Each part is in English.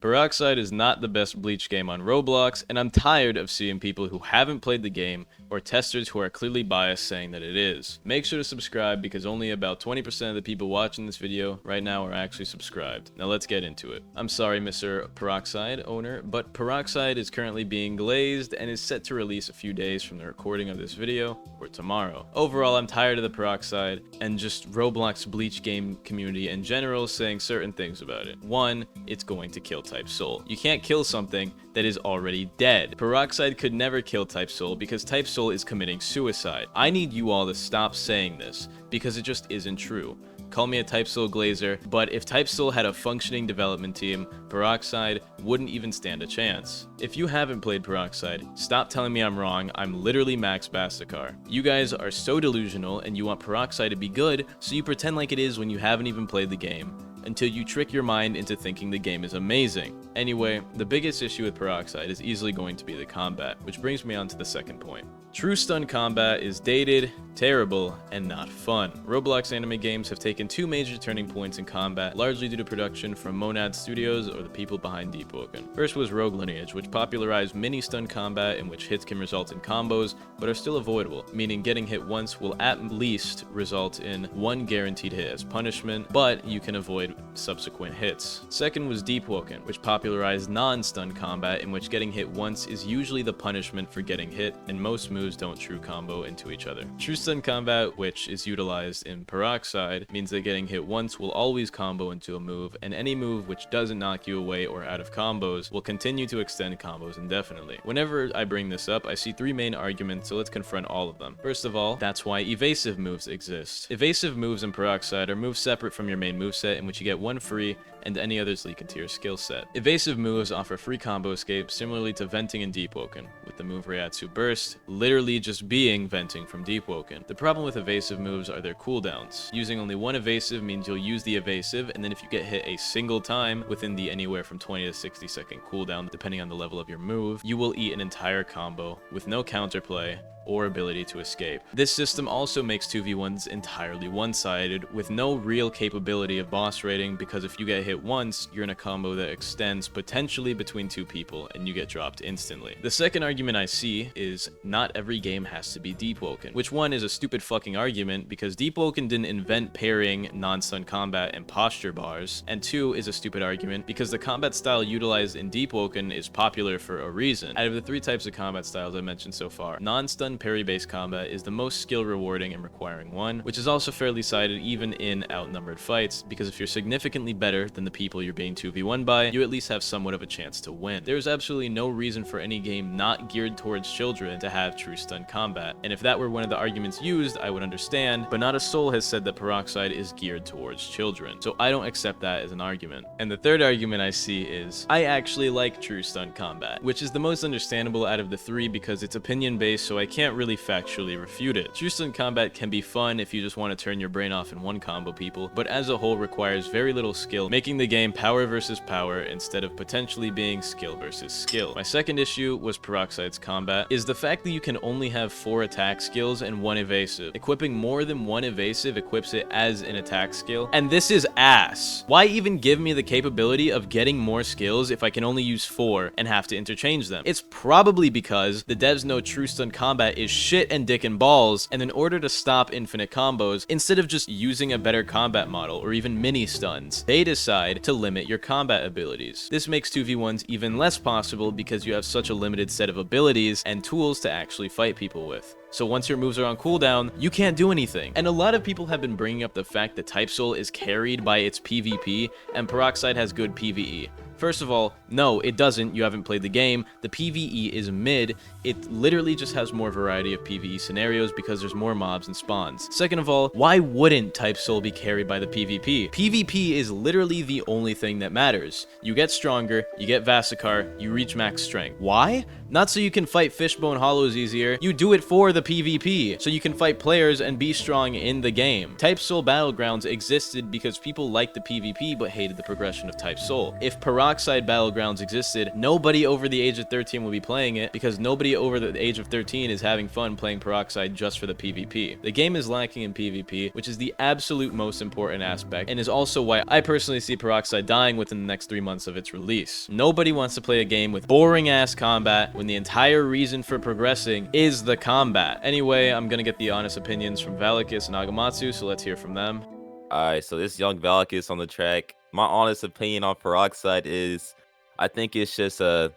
Peroxide is not the best Bleach game on Roblox, and I'm tired of seeing people who haven't played the game or testers who are clearly biased saying that it is. Make sure to subscribe because only about 20% of the people watching this video right now are actually subscribed. Now let's get into it. I'm sorry, Mr. Peroxide owner, but Peroxide is currently being glazed and is set to release a few days from the recording of this video, or tomorrow. Overall, I'm tired of the Peroxide and just Roblox Bleach game community in general saying certain things about it. One, it's going to kill Type Soul. You can't kill something that is already dead. Peroxide could never kill Type Soul because Type Soul is committing suicide. I need you all to stop saying this because it just isn't true. Call me a Type Soul glazer, but if Type Soul had a functioning development team, Peroxide wouldn't even stand a chance. If you haven't played Peroxide, stop telling me I'm wrong. I'm literally Max Bastakar. You guys are so delusional and you want Peroxide to be good, so you pretend like it is when you haven't even played the game, until you trick your mind into thinking the game is amazing. Anyway, the biggest issue with Peroxide is easily going to be the combat, which brings me on to the second point. True stun combat is dated, terrible, and not fun. Roblox anime games have taken two major turning points in combat, largely due to production from Monad Studios or the people behind Deepwoken. First was Rogue Lineage, which popularized mini stun combat in which hits can result in combos, but are still avoidable, meaning getting hit once will at least result in one guaranteed hit as punishment, but you can avoid subsequent hits. Second was Deepwoken, which popularized non-stun combat in which getting hit once is usually the punishment for getting hit, and most moves don't true combo into each other. True stun combat, which is utilized in Peroxide, means that getting hit once will always combo into a move, and any move which doesn't knock you away or out of combos will continue to extend combos indefinitely. Whenever I bring this up, I see three main arguments, so let's confront all of them. First of all, that's why evasive moves exist. Evasive moves in Peroxide are moves separate from your main moveset in which you get one free and any others leak into your skill set. Evasive moves offer free combo escape similarly to venting in Deepwoken, with the move Reiatsu Burst literally just being venting from Deepwoken. The problem with evasive moves are their cooldowns. Using only one evasive means you'll use the evasive, and then if you get hit a single time within the anywhere from 20 to 60 second cooldown, depending on the level of your move, you will eat an entire combo with no counterplay or ability to escape. This system also makes 2v1s entirely one-sided, with no real capability of boss raiding, because if you get hit once, you're in a combo that extends potentially between two people and you get dropped instantly. The second argument I see is not every game has to be Deepwoken, which one is a stupid fucking argument because Deepwoken didn't invent parrying, non-stun combat, and posture bars, and two is a stupid argument because the combat style utilized in Deepwoken is popular for a reason. Out of the three types of combat styles I mentioned so far, non-stun parry-based combat is the most skill rewarding and requiring one, which is also fairly cited even in outnumbered fights, because if you're significantly better than the people you're being 2v1 by, you at least have somewhat of a chance to win. There's absolutely no reason for any game not geared towards children to have true stun combat, and if that were one of the arguments used, I would understand, but not a soul has said that Peroxide is geared towards children, so I don't accept that as an argument. And the third argument I see is, I actually like true stun combat, which is the most understandable out of the three because it's opinion-based, so I can't really factually refute it. True stun combat can be fun if you just want to turn your brain off and one combo people, but as a whole requires very little skill, making the game power versus power instead of potentially being skill versus skill. My second issue was Peroxide's combat, is the fact that you can only have 4 attack skills and 1 evasive. Equipping more than 1 evasive equips it as an attack skill, and this is ass. Why even give me the capability of getting more skills if I can only use 4 and have to interchange them? It's probably because the devs know true stun combat is shit and dick and balls, and in order to stop infinite combos, instead of just using a better combat model or even mini stuns, they decide to limit your combat abilities. This makes 2v1s even less possible because you have such a limited set of abilities and tools to actually fight people with. So once your moves are on cooldown, you can't do anything. And a lot of people have been bringing up the fact that Type Soul is carried by its PvP and Peroxide has good PvE. First of all, no, it doesn't. You haven't played the game. The PvE is mid. It literally just has more variety of PvE scenarios because there's more mobs and spawns. Second of all, why wouldn't Type Soul be carried by the PvP? PvP is literally the only thing that matters. You get stronger, you get Vasakar, you reach max strength. Why? Not so you can fight Fishbone Hollows easier. You do it for the PvP, so you can fight players and be strong in the game. Type Soul Battlegrounds existed because people liked the PvP but hated the progression of Type Soul. If Peroxide Peroxide Battlegrounds existed, nobody over the age of 13 will be playing it because nobody over the age of 13 is having fun playing Peroxide just for the PvP. The game is lacking in PvP, which is the absolute most important aspect, and is also why I personally see Peroxide dying within the next 3 months of its release. Nobody wants to play a game with boring ass combat when the entire reason for progressing is the combat. Anyway, I'm gonna get the honest opinions from VALEKIS and AGAMATSU, so let's hear from them. Alright, so this young VALEKIS on the track. My honest opinion on Peroxide is, I think it's just the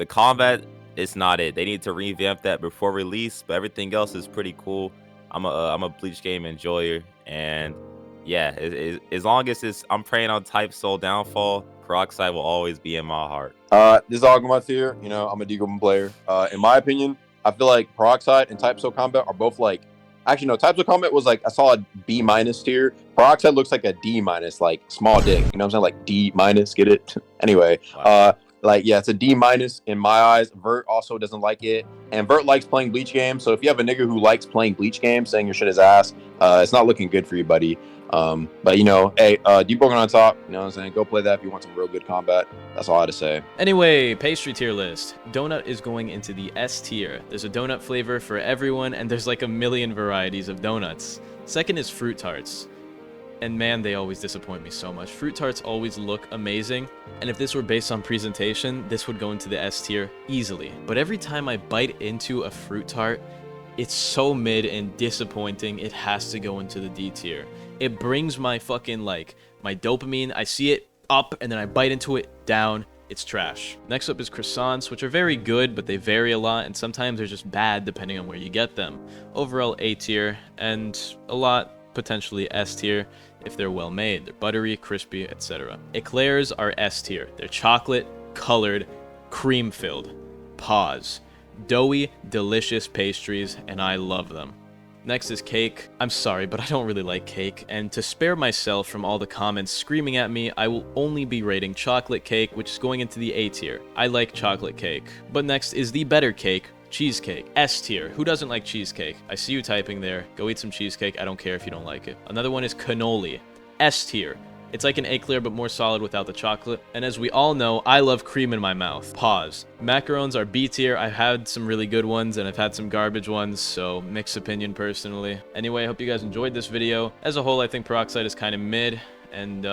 combat is not it. They need to revamp that before release, but everything else is pretty cool. I'm a Bleach game enjoyer, and yeah, as long as I'm praying on Type Soul downfall, Peroxide will always be in my heart. This is August here. You know, I'm a deepwoken player. In my opinion, I feel like Peroxide and Type Soul Combat are both like. Actually, no. Type Soul Combat was like a solid B- tier. Peroxide looks like a D-, like small dick. You know what I'm saying? Like D-, get it? Anyway, Wow. like yeah, it's a D- in my eyes. Vert also doesn't like it, and Vert likes playing Bleach games. So if you have a nigga who likes playing Bleach games, saying your shit is ass, it's not looking good for you, buddy. But you know, hey, deepwoken on top. You know what I'm saying? Go play that if you want some real good combat. That's all I had to say. Anyway, pastry tier list. Donut is going into the S tier. There's a donut flavor for everyone, and there's like a million varieties of donuts. Second is fruit tarts. And man, they always disappoint me so much. Fruit tarts always look amazing, and if this were based on presentation, this would go into the S tier easily. But every time I bite into a fruit tart, it's so mid and disappointing, it has to go into the D tier. It brings my fucking, like, my dopamine. I see it up, and then I bite into it, down. It's trash. Next up is croissants, which are very good, but they vary a lot, and sometimes they're just bad depending on where you get them. Overall, A tier, and a lot potentially S tier if they're well made. They're buttery, crispy, etc. Eclairs are S tier. They're chocolate, colored, cream filled. Pause. Doughy, delicious pastries, and I love them. Next is cake. I'm sorry, but I don't really like cake, and to spare myself from all the comments screaming at me, I will only be rating chocolate cake, which is going into the A tier. I like chocolate cake. But next is the better cake, cheesecake. S tier. Who doesn't like cheesecake? I see you typing there. Go eat some cheesecake. I don't care if you don't like it. Another one is cannoli. S tier. It's like an eclair but more solid without the chocolate. And as we all know, I love cream in my mouth. Pause. Macarons are B tier. I've had some really good ones and I've had some garbage ones, so mixed opinion personally. Anyway, I hope you guys enjoyed this video. As a whole, I think Peroxide is kind of mid. And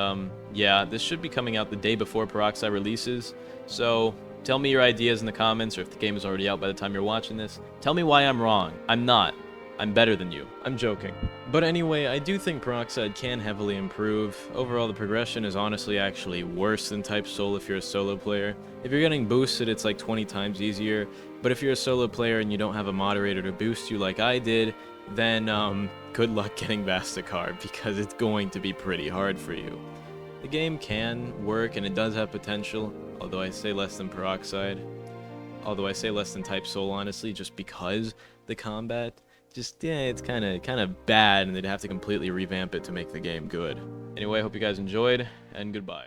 yeah, this should be coming out the day before Peroxide releases. So tell me your ideas in the comments, or if the game is already out by the time you're watching this. Tell me why I'm wrong. I'm not. I'm better than you. I'm joking. But anyway, I do think Peroxide can heavily improve. Overall, the progression is honestly actually worse than Type Soul if you're a solo player. If you're getting boosted, it's like 20 times easier. But if you're a solo player and you don't have a moderator to boost you like I did, then good luck getting Vastacar, because it's going to be pretty hard for you. The game can work and it does have potential, although I say less than Peroxide. Although I say less than Type Soul, honestly, just because the combat, just, yeah, it's kind of bad, and they'd have to completely revamp it to make the game good. Anyway, I hope you guys enjoyed, and goodbye.